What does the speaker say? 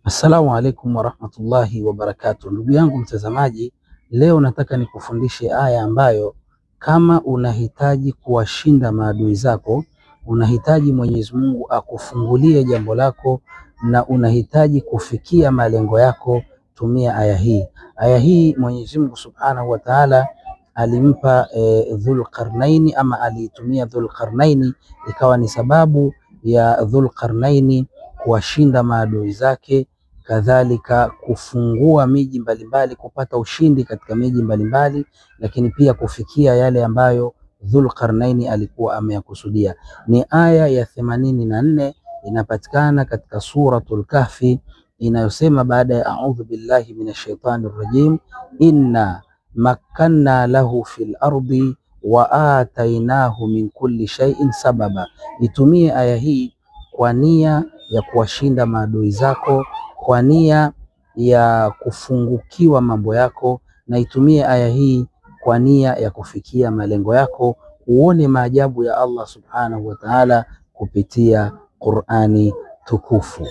Assalamu alaikum warahmatullahi wabarakatuh. Ndugu yangu mtazamaji, leo nataka nikufundishe aya ambayo kama unahitaji kuwashinda maadui zako, unahitaji Mwenyezi Mungu akufungulie jambo lako na unahitaji kufikia malengo yako, tumia aya hii. Aya hii Mwenyezi Mungu Subhanahu wa Ta'ala alimpa Dhulqarnaini, ama aliitumia Dhulqarnaini ikawa ni sababu ya Dhulqarnaini kuwashinda maadui zake, kadhalika kufungua miji mbalimbali, kupata ushindi katika miji mbalimbali, lakini pia kufikia yale ambayo Dhulqarnaini alikuwa ameyakusudia. Ni aya ya 84 inapatikana katika suratul Kahfi inayosema baada ya a'udhu billahi minash shaitani rrajim, inna makkanna lahu fil ardi wa atainahu min kulli shay'in sababa. Itumie aya hii kwa nia ya kuwashinda maadui zako, kwa nia ya kufungukiwa mambo yako, na itumie aya hii kwa nia ya kufikia malengo yako, uone maajabu ya Allah Subhanahu wa Ta'ala kupitia Qur'ani tukufu.